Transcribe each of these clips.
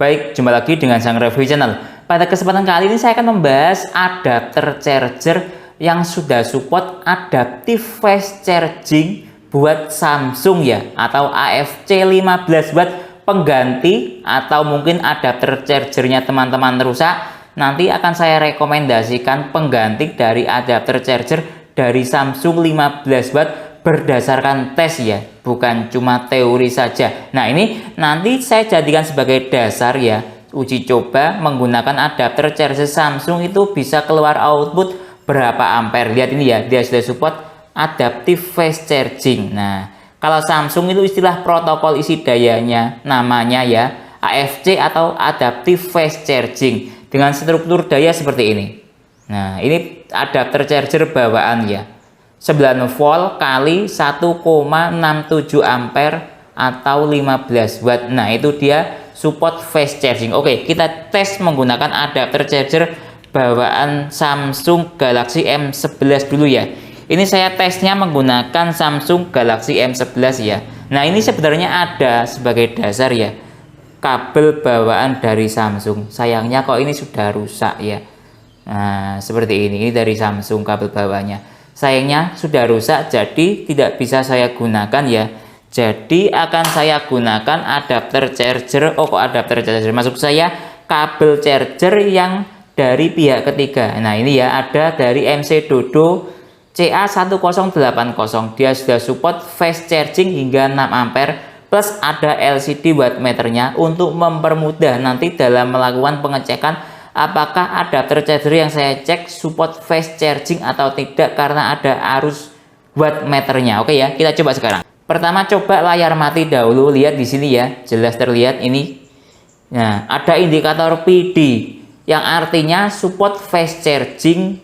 Baik, jumpa lagi dengan Sang Review Channel. Pada kesempatan kali ini saya akan membahas adapter charger yang sudah support adaptive fast charging buat Samsung ya, atau AFC 15 watt pengganti, atau mungkin adapter chargernya teman-teman rusak. Nanti akan saya rekomendasikan pengganti dari adapter charger dari Samsung 15 watt berdasarkan tes ya, bukan cuma teori saja. Nah, ini nanti saya jadikan sebagai dasar ya, uji coba menggunakan adapter charger Samsung itu bisa keluar output berapa ampere. Lihat ini ya, dia sudah support adaptive fast charging. Nah, kalau Samsung itu istilah protokol isi dayanya namanya ya AFC atau adaptive fast charging dengan struktur daya seperti ini. Nah, ini adapter charger bawaan ya, 9 volt kali 1,67 ampere atau 15 watt. Nah, itu dia support fast charging. Oke, kita tes menggunakan adapter charger bawaan Samsung Galaxy M11 dulu ya. Ini saya tesnya menggunakan Samsung Galaxy M11 ya. Nah, ini sebenarnya ada sebagai dasar ya, kabel bawaan dari Samsung. Sayangnya kok ini sudah rusak ya. Nah, seperti ini dari Samsung kabel bawahnya. Sayangnya sudah rusak, jadi tidak bisa saya gunakan ya. Jadi akan saya gunakan adapter charger. Oh, kok adapter charger? Maksud saya kabel charger yang dari pihak ketiga. Nah, ini ya, ada dari MC Dodo CA1080. Dia sudah support fast charging hingga 6 ampere plus ada LCD wattmeternya untuk mempermudah nanti dalam melakukan pengecekan apakah adapter charger yang saya cek support fast charging atau tidak karena ada arus wattmeternya. Oke ya, kita coba sekarang. Pertama coba layar mati dahulu, lihat di sini ya, jelas terlihat ini. Nah, ada indikator PD yang artinya support fast charging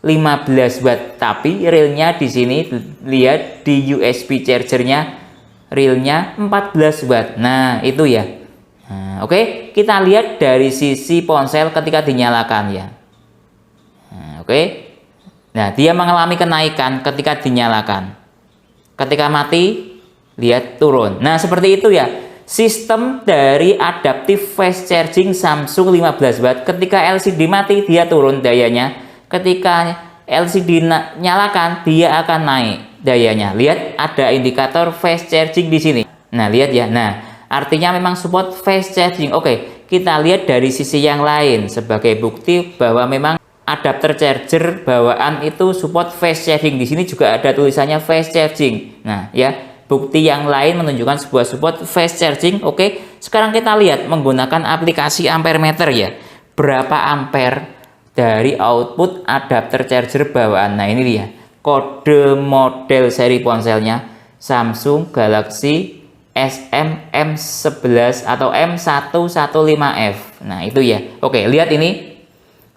15 watt, tapi realnya di sini lihat di USB chargernya realnya 14 watt. Nah, itu ya. Nah, oke, kita lihat dari sisi ponsel ketika dinyalakan ya. Nah, oke. Nah, dia mengalami kenaikan ketika dinyalakan. Ketika mati, lihat turun. Nah, seperti itu ya. Sistem dari adaptive fast charging Samsung 15 watt. Ketika LCD mati, dia turun dayanya. Ketika LCD nyalakan, dia akan naik dayanya. Lihat ada indikator fast charging di sini. Nah, lihat ya. Nah, artinya memang support fast charging. Oke, kita lihat dari sisi yang lain sebagai bukti bahwa memang adapter charger bawaan itu support fast charging. Di sini juga ada tulisannya fast charging. Nah, ya, bukti yang lain menunjukkan sebuah support fast charging. Oke, sekarang kita lihat menggunakan aplikasi ampere meter ya. Berapa ampere dari output adapter charger bawaan. Nah, ini dia. Kode model seri ponselnya Samsung Galaxy SM M11 atau M115F. Nah, itu ya. Oke, lihat ini.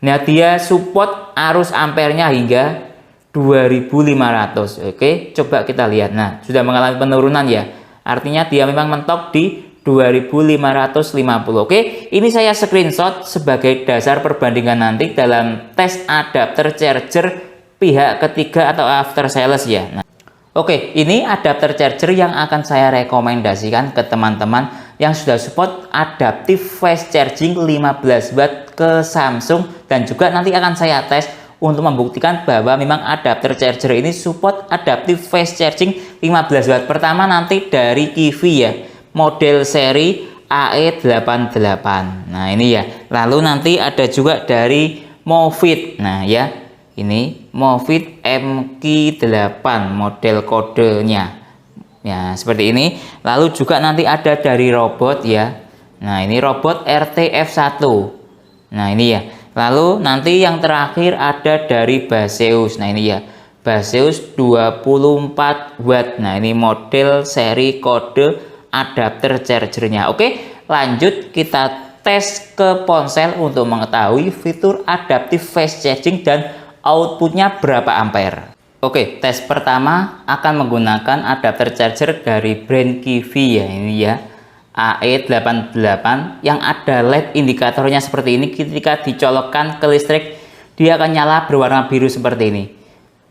Nah, dia support arus ampernya hingga 2500. Oke, coba kita lihat. Nah, sudah mengalami penurunan ya. Artinya dia memang mentok di 2550. Oke, ini saya screenshot sebagai dasar perbandingan nanti dalam tes adapter charger pihak ketiga atau after sales ya. Nah, oke, ini adapter charger yang akan saya rekomendasikan ke teman-teman yang sudah support adaptive fast charging 15 watt ke Samsung, dan juga nanti akan saya tes untuk membuktikan bahwa memang adapter charger ini support adaptive fast charging 15 watt. Pertama nanti dari Kiwi ya, model seri AE88. Nah, ini ya. Lalu nanti ada juga dari Movit. Nah, ya. Ini Movit MQ8 model kodenya ya, seperti ini. Lalu juga nanti ada dari robot ya. Nah, ini robot RTF1. Nah, ini ya. Lalu nanti yang terakhir ada dari Baseus. Nah, ini ya, Baseus 24 watt. Nah, ini model seri kode adapter chargernya. Oke, lanjut kita tes ke ponsel untuk mengetahui fitur adaptive fast charging dan outputnya berapa ampere. Oke, tes pertama akan menggunakan adapter charger dari brand Kiwi ya, ini ya, AE88 yang ada LED indikatornya seperti ini. Ketika dicolokkan ke listrik, dia akan nyala berwarna biru seperti ini.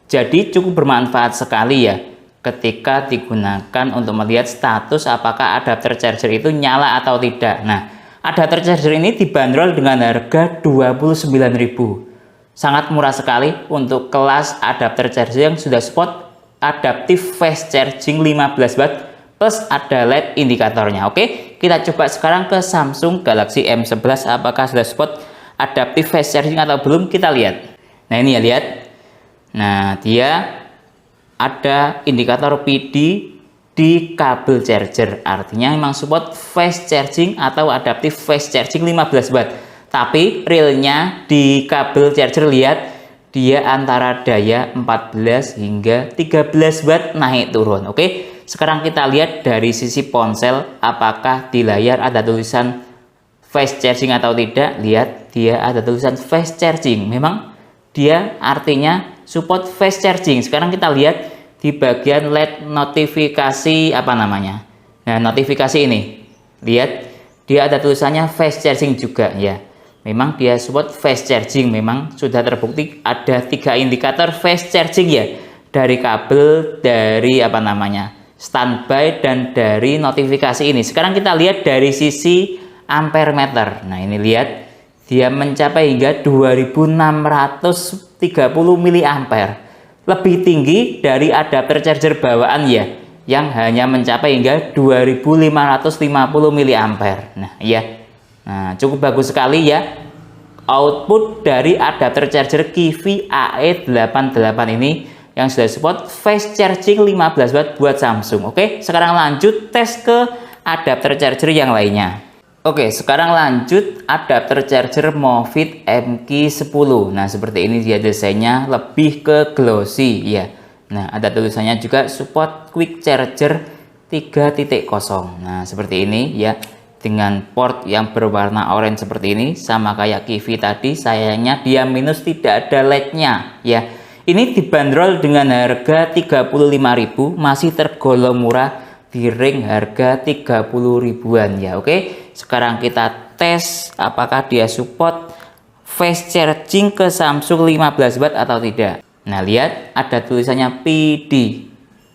Jadi cukup bermanfaat sekali ya ketika digunakan untuk melihat status apakah adapter charger itu nyala atau tidak. Nah, Adapter charger ini dibanderol dengan harga 29.000. Sangat murah sekali untuk kelas adapter charger yang sudah support adaptive fast charging 15 watt plus ada LED indikatornya. Oke, kita coba sekarang ke Samsung Galaxy M11 apakah sudah support adaptive fast charging atau belum, kita lihat. Nah ini ya, lihat. Nah, dia ada indikator PD di kabel charger, artinya memang support fast charging atau adaptive fast charging 15 watt. Tapi realnya di kabel charger, lihat dia antara daya 14 hingga 13 watt naik turun. Oke, sekarang kita lihat dari sisi ponsel apakah di layar ada tulisan fast charging atau tidak. Lihat, dia ada tulisan fast charging, memang dia artinya support fast charging. Sekarang kita lihat di bagian LED notifikasi apa namanya. Nah, notifikasi ini, lihat dia ada tulisannya fast charging juga ya. Memang dia support fast charging, memang sudah terbukti ada 3 indikator fast charging ya, dari kabel, dari apa namanya standby, dan dari notifikasi ini. Sekarang kita lihat dari sisi ampere meter. Nah ini lihat, dia mencapai hingga 2630 mA, lebih tinggi dari adapter charger bawaan ya, yang hanya mencapai hingga 2550 mA. Nah ya, nah cukup bagus sekali ya output dari adapter charger Kiwi AE88 ini yang sudah support fast charging 15 watt buat Samsung. Oke, sekarang lanjut tes ke adapter charger yang lainnya. Oke, sekarang lanjut adapter charger Movit MQ10. Nah, seperti ini dia desainnya, lebih ke glossy ya. Nah, ada tulisannya juga support quick charger 3.0. Nah, seperti ini ya, dengan port yang berwarna orange seperti ini, sama kayak Kiwi tadi. Sayangnya dia minus, tidak ada LED-nya ya. Ini dibanderol dengan harga 35.000, masih tergolong murah di ring harga 30 ribuan ya. Oke, sekarang kita tes apakah dia support fast charging ke Samsung 15 watt atau tidak. Nah, lihat ada tulisannya PD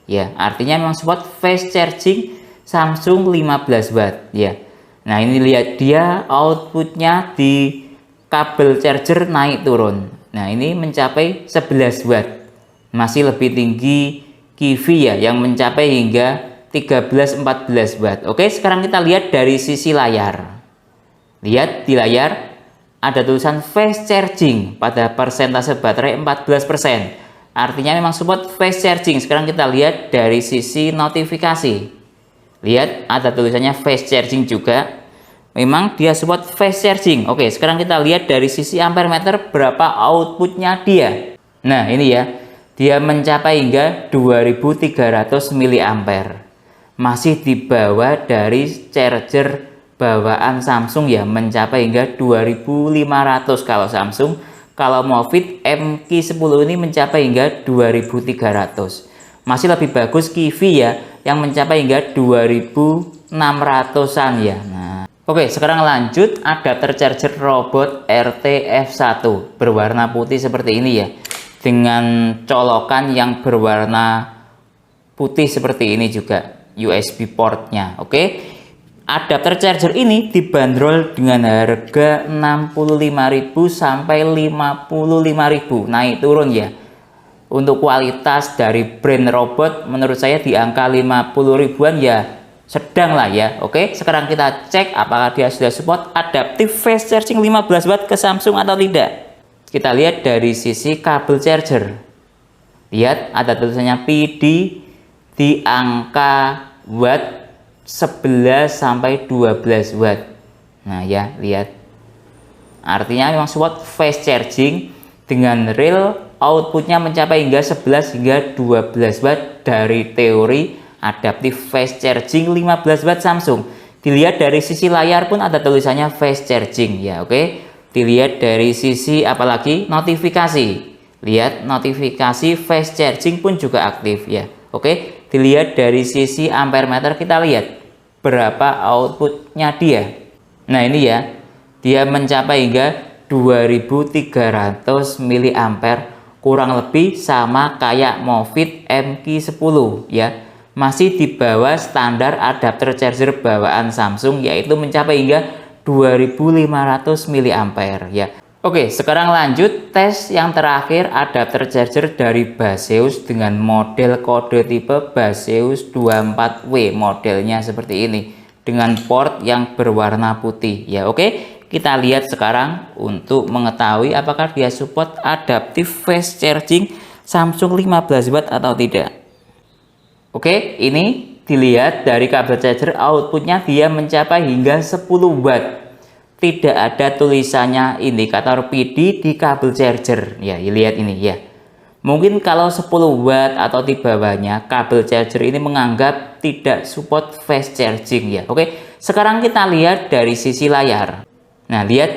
ya, artinya memang support fast charging Samsung 15 watt ya. Nah, ini lihat dia outputnya di kabel charger naik turun. Nah, ini mencapai 11 watt, masih lebih tinggi Kiwi ya, yang mencapai hingga 13-14 watt. Oke, sekarang kita lihat dari sisi layar. Lihat di layar ada tulisan fast charging pada persentase baterai 14%. Artinya memang support fast charging. Sekarang kita lihat dari sisi notifikasi. Lihat ada tulisannya fast charging juga. Memang dia support fast charging. Oke, sekarang kita lihat dari sisi ampere meter berapa outputnya dia. Nah, ini ya. Dia mencapai hingga 2300 mA. Masih di bawah dari charger bawaan Samsung ya, mencapai hingga 2500 kalau Samsung. Kalau Movit MQ10 ini mencapai hingga 2300. Masih lebih bagus Kiwi ya, yang mencapai hingga 2600-an ya. Nah, oke, sekarang lanjut adapter charger robot RT-F1 berwarna putih seperti ini ya, dengan colokan yang berwarna putih seperti ini juga. USB portnya. Oke, adapter charger ini dibanderol dengan harga 65.000 sampai 55.000, naik turun ya. Untuk kualitas dari brand robot menurut saya di angka 50 ribuan ya, sedang lah ya. Oke, sekarang kita cek apakah dia sudah support adaptive fast charging 15 watt ke Samsung atau tidak. Kita lihat dari sisi kabel charger. Lihat ada tulisannya PD di angka watt 11 sampai 12 watt. Nah ya, lihat. Artinya memang support fast charging dengan real outputnya mencapai hingga 11 hingga 12 watt dari teori adaptive fast charging 15 watt Samsung. Dilihat dari sisi layar pun ada tulisannya fast charging ya. Oke, dilihat dari sisi apalagi notifikasi. Lihat notifikasi fast charging pun juga aktif ya. Oke, dilihat dari sisi ampere meter, kita lihat berapa outputnya dia. Nah ini ya, dia mencapai hingga 2300 mA, kurang lebih sama kayak Movit MQ10 ya. Masih di bawah standar adapter charger bawaan Samsung, yaitu mencapai hingga 2500 mAh ya. Oke, sekarang lanjut tes yang terakhir, adapter charger dari Baseus dengan model kode tipe Baseus 24W, modelnya seperti ini dengan port yang berwarna putih ya. Oke, kita lihat sekarang untuk mengetahui apakah dia support adaptive fast charging Samsung 15 watt atau tidak. Oke, ini dilihat dari kabel charger, outputnya dia mencapai hingga 10 watt. Tidak ada tulisannya indikator PD di kabel charger ya, lihat ini ya. Mungkin kalau 10 watt atau di bawahnya, kabel charger ini menganggap tidak support fast charging ya. Oke, sekarang kita lihat dari sisi layar. Nah, lihat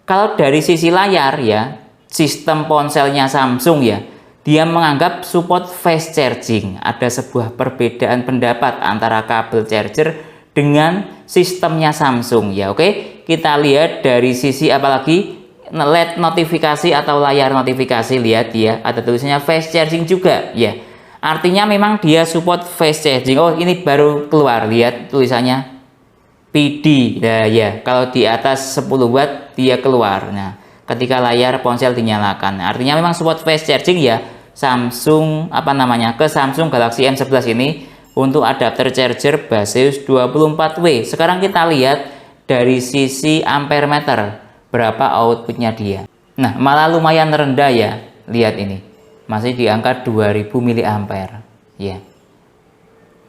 kalau dari sisi layar ya, sistem ponselnya Samsung ya, dia menganggap support fast charging. Ada sebuah perbedaan pendapat antara kabel charger dengan sistemnya Samsung ya. Oke, kita lihat dari sisi apalagi LED notifikasi atau layar notifikasi, lihat ya, ada tulisannya fast charging juga ya. Artinya memang dia support fast charging. Oh, ini baru keluar, lihat tulisannya PD. Nah ya, kalau di atas 10 watt dia keluar. Nah, ketika layar ponsel dinyalakan, artinya memang support fast charging ya. Samsung ke Samsung Galaxy M11 ini untuk adapter charger Baseus 24W. Sekarang kita lihat dari sisi ampere meter, berapa outputnya dia. Nah, malah lumayan rendah ya. Lihat ini, masih di angka 2000 mAh ya.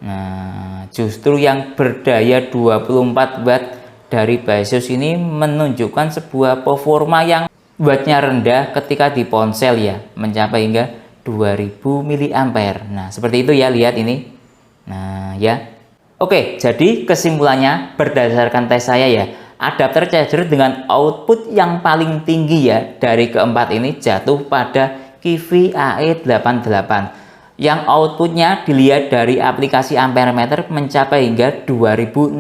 Nah, justru yang berdaya 24 watt dari Baseus ini menunjukkan sebuah performa yang wattnya rendah ketika di ponsel ya, mencapai hingga 2000 mAh. Nah, seperti itu ya, lihat ini. Nah, ya. Oke, jadi kesimpulannya berdasarkan tes saya ya, adapter charger dengan output yang paling tinggi ya dari keempat ini jatuh pada Kiwi AE88 yang outputnya dilihat dari aplikasi ampere meter mencapai hingga 2600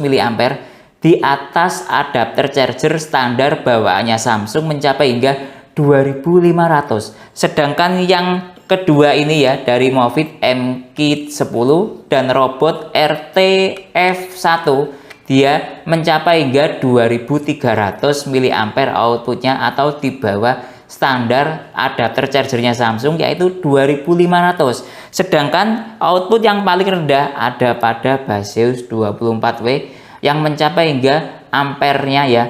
mAh di atas adapter charger standar bawaannya Samsung mencapai hingga 2500. Sedangkan yang kedua ini ya dari Movit MKit10 dan robot RTF1 dia mencapai hingga 2300 mAh outputnya atau di bawah standar adapter chargernya Samsung yaitu 2500. Sedangkan output yang paling rendah ada pada Baseus 24W yang mencapai hingga ampernya ya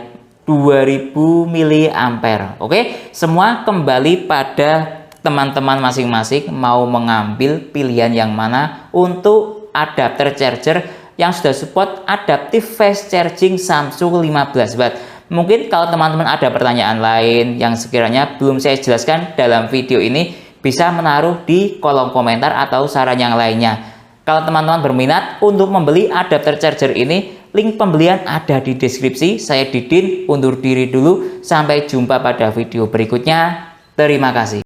2000 mAh. Oke, semua kembali pada teman-teman masing-masing mau mengambil pilihan yang mana untuk adapter charger yang sudah support adaptive fast charging Samsung 15 watt. Mungkin kalau teman-teman ada pertanyaan lain yang sekiranya belum saya jelaskan dalam video ini, bisa menaruh di kolom komentar atau saran yang lainnya. Kalau teman-teman berminat untuk membeli adapter charger ini, link pembelian ada di deskripsi. Saya Didin undur diri dulu, sampai jumpa pada video berikutnya. Terima kasih.